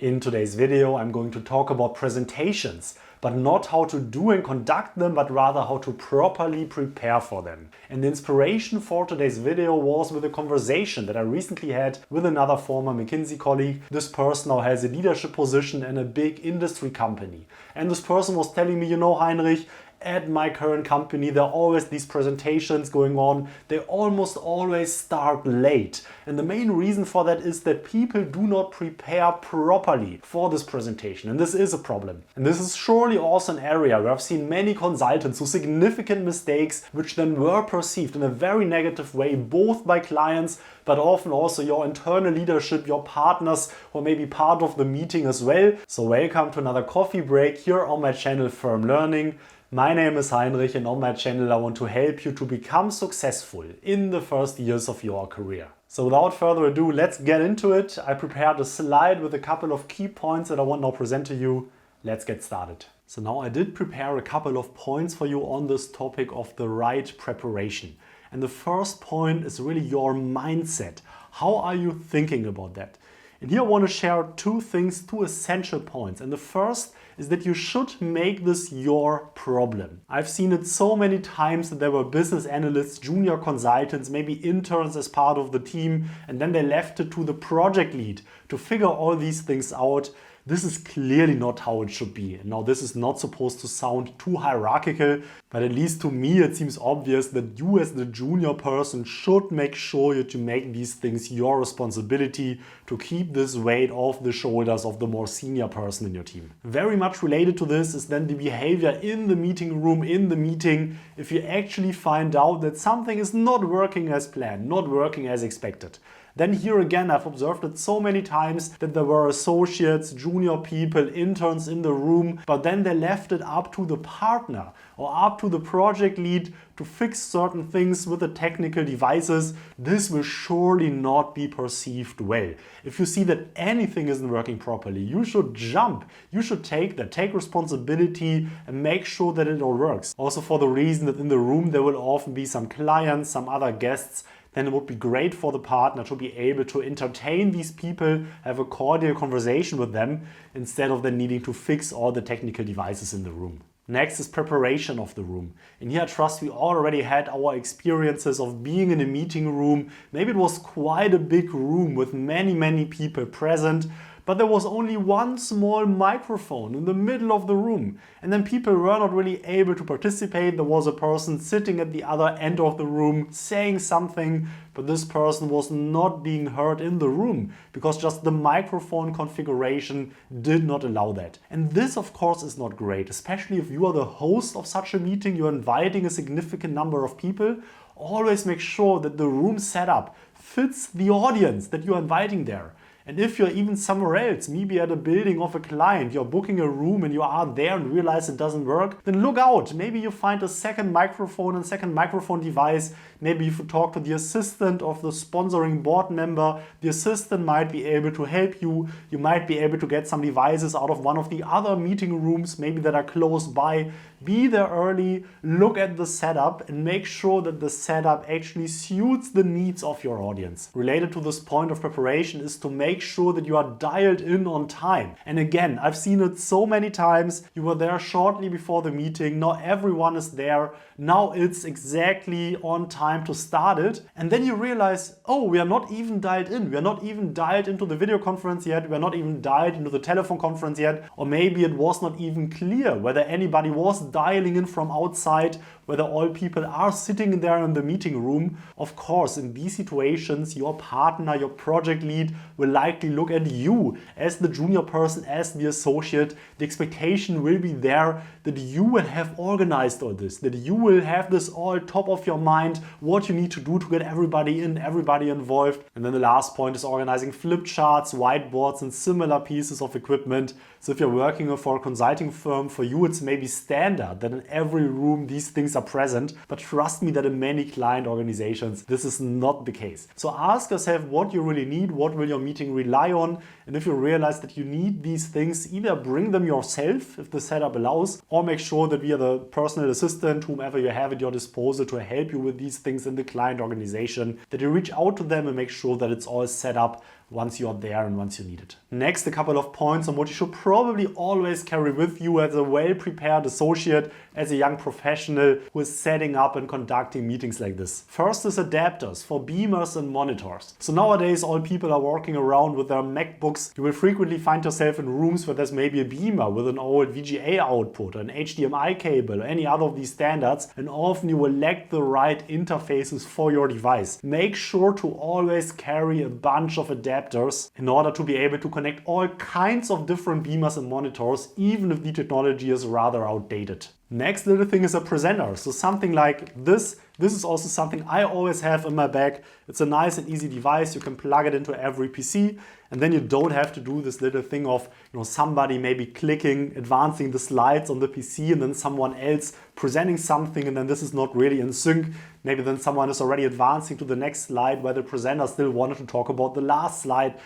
In today's video, I'm going to talk about presentations, but not how to do and conduct them, but rather how to properly prepare for them. And the inspiration for today's video was with a conversation that I recently had with another former McKinsey colleague. This person now has a leadership position in a big industry company. And this person was telling me, you know, Heinrich, at my current company, there are always these presentations going on. They almost always start late. And the main reason for that is that people do not prepare properly for this presentation. And this is a problem. And this is surely also an area where I've seen many consultants do significant mistakes, which then were perceived in a very negative way, both by clients, but often also your internal leadership, your partners, or maybe part of the meeting as well. So welcome to another coffee break here on my channel Firm Learning. My name is Heinrich, and on my channel I want to help you to become successful in the first years of your career. So without further ado, let's get into it. I prepared a slide with a couple of key points that I want to now present to you. Let's get started. So now I did prepare a couple of points for you on this topic of the right preparation. And the first point is really your mindset. How are you thinking about that? And here I want to share two things, two essential points. And the first is that you should make this your problem. I've seen it so many times that there were business analysts, junior consultants, maybe interns as part of the team, and then they left it to the project lead to figure all these things out. This is clearly not how it should be. Now, this is not supposed to sound too hierarchical, but at least to me it seems obvious that you as the junior person should make sure that you make these things your responsibility to keep this weight off the shoulders of the more senior person in your team. Very much related to this is then the behavior in the meeting room, in the meeting, if you actually find out that something is not working as planned, not working as expected. Then here again, I've observed it so many times that there were associates, junior people, interns in the room, but then they left it up to the partner or up to the project lead to fix certain things with the technical devices. This will surely not be perceived well. If you see that anything isn't working properly, you should jump. You should take responsibility and make sure that it all works. Also for the reason that in the room there will often be some clients, some other guests. Then it would be great for the partner to be able to entertain these people, have a cordial conversation with them, instead of then needing to fix all the technical devices in the room. Next is preparation of the room. And here I trust we already had our experiences of being in a meeting room. Maybe it was quite a big room with many people present, but there was only one small microphone in the middle of the room. And then people were not really able to participate. There was a person sitting at the other end of the room saying something, but this person was not being heard in the room because just the microphone configuration did not allow that. And this, of course, is not great, especially if you are the host of such a meeting, you're inviting a significant number of people. Always make sure that the room setup fits the audience that you're inviting there. And if you're even somewhere else, maybe at a building of a client, you're booking a room and you are there and realize it doesn't work, then look out. Maybe you find a second microphone and second microphone device. Maybe if you talk to the assistant of the sponsoring board member, the assistant might be able to help you. You might be able to get some devices out of one of the other meeting rooms, maybe that are close by. Be there early, look at the setup and make sure that the setup actually suits the needs of your audience. Related to this point of preparation is to make sure that you are dialed in on time. And again, I've seen it so many times. You were there shortly before the meeting. Now everyone is there. Now it's exactly on time to start it. And then you realize, oh, we are not even dialed in. We are not even dialed into the video conference yet. We are not even dialed into the telephone conference yet. Or maybe it was not even clear whether anybody was dialing in from outside, whether all people are sitting there in the meeting room. Of course, in these situations, your partner, your project lead will likely look at you as the junior person, as the associate. The expectation will be there that you will have organized all this, that you will have this all top of your mind, what you need to do to get everybody in, everybody involved. And then the last point is organizing flip charts, whiteboards, and similar pieces of equipment. So if you're working for a consulting firm, for you it's maybe standard that in every room these things are present. But trust me that in many client organizations, this is not the case. So ask yourself what you really need, what will your meeting rely on, and if you realize that you need these things, either bring them yourself if the setup allows, or make sure that we are the personal assistant, whomever you have at your disposal to help you with these things in the client organization, that you reach out to them and make sure that it's all set up once you're there and once you need it. Next, a couple of points on what you should probably always carry with you as a well-prepared associate, as a young professional who is setting up and conducting meetings like this. First is adapters for beamers and monitors. So nowadays all people are walking around with their MacBooks. You will frequently find yourself in rooms where there's maybe a beamer with an old VGA output, an HDMI cable, or any other of these standards, and often you will lack the right interfaces for your device. Make sure to always carry a bunch of adapters in order to be able to connect all kinds of different beamers and monitors, even if the technology is rather outdated. Next little thing is a presenter. So something like this. This is also something I always have in my bag. It's a nice and easy device. You can plug it into every PC, and then you don't have to do this little thing of somebody maybe clicking, advancing the slides on the PC, and then someone else presenting something, and then this is not really in sync. Maybe then someone is already advancing to the next slide where the presenter still wanted to talk about the last slide.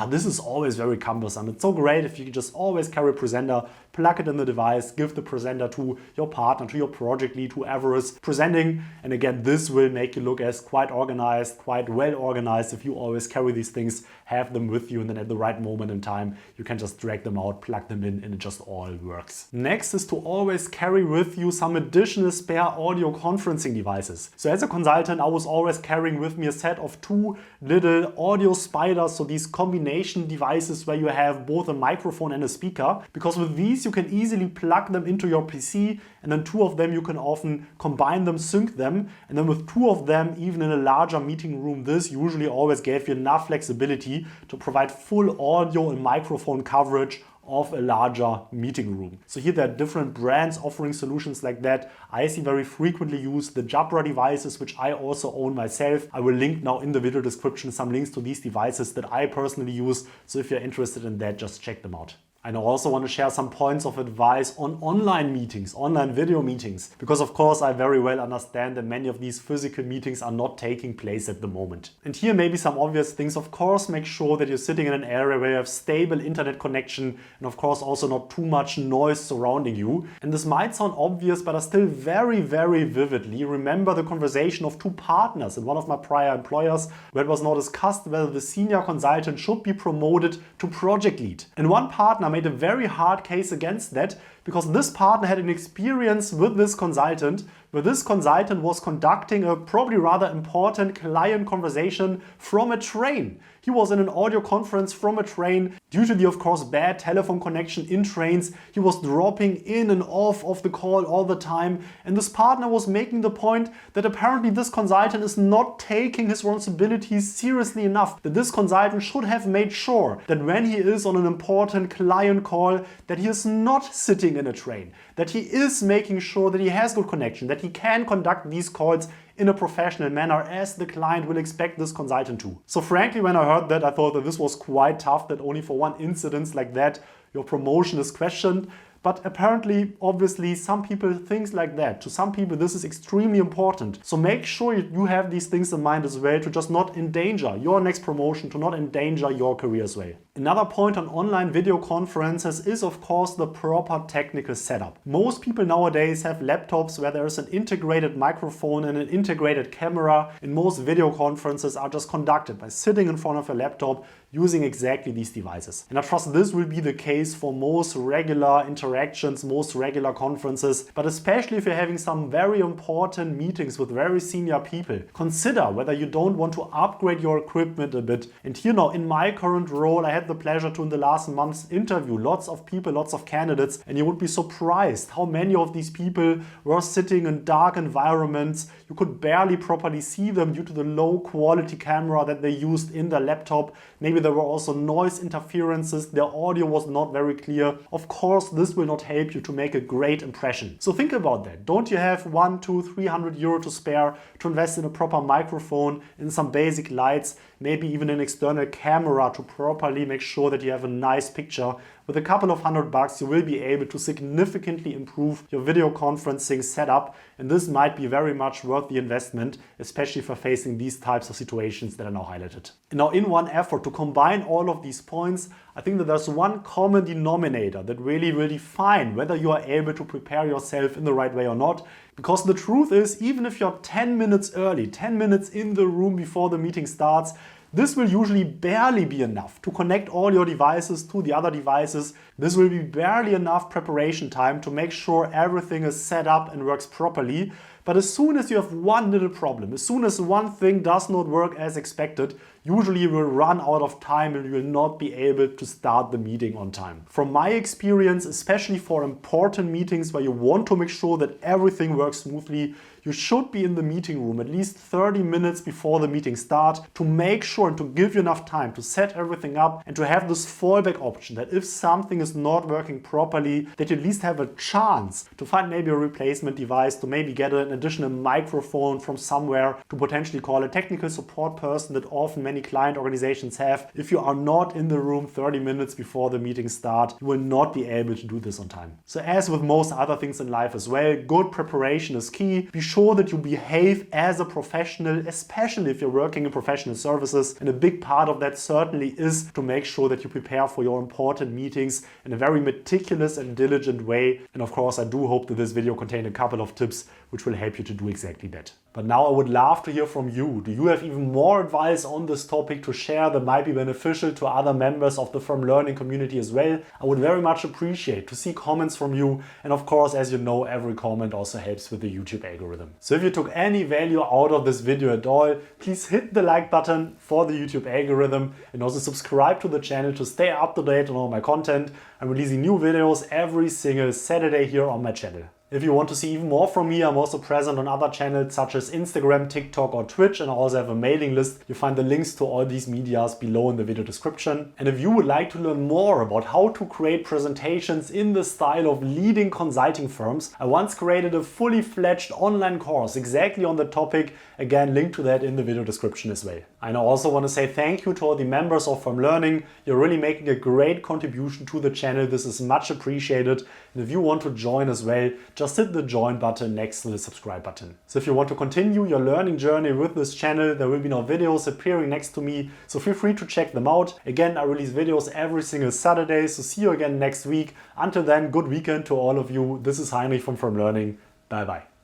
This is always very cumbersome. It's so great if you can just always carry a presenter, plug it in the device, give the presenter to your partner, to your project lead, whoever is presenting. And again, this will make you look as quite organized, quite well organized if you always carry these things, have them with you, and then at the right moment in time, you can just drag them out, plug them in, and it just all works. Next is to always carry with you some additional spare audio conferencing devices. So as a consultant, I was always carrying with me a set of 2 little audio spiders, so these combination devices where you have both a microphone and a speaker, because with these you can easily plug them into your PC, and then 2 of them you can often combine them, sync them, and then with 2 of them, even in a larger meeting room, this usually always gave you enough flexibility to provide full audio and microphone coverage of a larger meeting room. So here there are different brands offering solutions like that. I see very frequently used the Jabra devices, which I also own myself. I will link now in the video description some links to these devices that I personally use. So if you're interested in that, just check them out. I now also want to share some points of advice on online meetings, online video meetings, because of course I very well understand that many of these physical meetings are not taking place at the moment. And here maybe some obvious things. Of course, make sure that you're sitting in an area where you have stable internet connection, and of course also not too much noise surrounding you. And this might sound obvious, but I still very vividly remember the conversation of 2 partners in one of my prior employers, where it was now discussed whether the senior consultant should be promoted to project lead. And one partner made a very hard case against that, because this partner had an experience with this consultant where this consultant was conducting a probably rather important client conversation from a train. He was in an audio conference from a train. Due to the, of course, bad telephone connection in trains, he was dropping in and off of the call all the time. And this partner was making the point that apparently this consultant is not taking his responsibilities seriously enough. That this consultant should have made sure that when he is on an important client call, that he is not sitting in a train. That he is making sure that he has good connection, that he can conduct these calls in a professional manner as the client will expect this consultant to. So frankly, when I heard that, I thought that this was quite tough, that only for one incident like that, your promotion is questioned. But apparently, obviously, some people think like that. To some people, this is extremely important. So make sure you have these things in mind as well, to just not endanger your next promotion, to not endanger your career as well. Another point on online video conferences is, of course, the proper technical setup. Most people nowadays have laptops where there is an integrated microphone and an integrated camera, and most video conferences are just conducted by sitting in front of a laptop using exactly these devices. And I trust this will be the case for most regular interactions, most regular conferences, but especially if you're having some very important meetings with very senior people, consider whether you don't want to upgrade your equipment a bit. And here now, in my current role, I had the pleasure to in the last months interview lots of people, lots of candidates, and you would be surprised how many of these people were sitting in dark environments. You could barely properly see them due to the low quality camera that they used in their laptop. Maybe there were also noise interferences, their audio was not very clear. Of course, this will not help you to make a great impression. So think about that. Don't you have 100, 200, 300 euro to spare to invest in a proper microphone, in some basic lights, maybe even an external camera to properly make sure that you have a nice picture? With a couple of $100, you will be able to significantly improve your video conferencing setup, and this might be very much worth the investment, especially for facing these types of situations that are now highlighted. And now, in one effort to combine all of these points, I think that there's one common denominator that really will define whether you are able to prepare yourself in the right way or not. Because the truth is, even if you're 10 minutes early, 10 minutes in the room before the meeting starts, This will usually barely be enough to connect all your devices to the other devices. This will be barely enough preparation time to make sure everything is set up and works properly. But as soon as you have one little problem, as soon as one thing does not work as expected, usually you will run out of time and you will not be able to start the meeting on time. From my experience, especially for important meetings where you want to make sure that everything works smoothly, you should be in the meeting room at least 30 minutes before the meeting starts to make sure and to give you enough time to set everything up and to have this fallback option that if something is not working properly, that you at least have a chance to find maybe a replacement device, to maybe get an additional microphone from somewhere, to potentially call a technical support person that often many client organizations have. If you are not in the room 30 minutes before the meeting starts, you will not be able to do this on time. So as with most other things in life as well, good preparation is key. Be sure that you behave as a professional, especially if you're working in professional services. And a big part of that certainly is to make sure that you prepare for your important meetings in a very meticulous and diligent way. And of course, I do hope that this video contained a couple of tips which will help you to do exactly that. But now I would love to hear from you. Do you have even more advice on this topic to share that might be beneficial to other members of the From Learning community as well? I would very much appreciate to see comments from you. And of course, as you know, every comment also helps with the YouTube algorithm. So if you took any value out of this video at all, please hit the like button for the YouTube algorithm and also subscribe to the channel to stay up to date on all my content. I'm releasing new videos every single Saturday here on my channel. If you want to see even more from me, I'm also present on other channels such as Instagram, TikTok or Twitch, and I also have a mailing list. You find the links to all these medias below in the video description. And if you would like to learn more about how to create presentations in the style of leading consulting firms, I once created a fully fledged online course exactly on the topic. Again, link to that in the video description as well. I now also want to say thank you to all the members of From Learning. You're really making a great contribution to the channel. This is much appreciated. And if you want to join as well, just hit the join button next to the subscribe button. So if you want to continue your learning journey with this channel, there will be now videos appearing next to me, so feel free to check them out. Again, I release videos every single Saturday, so see you again next week. Until then, good weekend to all of you. This is Heinrich from Learning. Bye bye.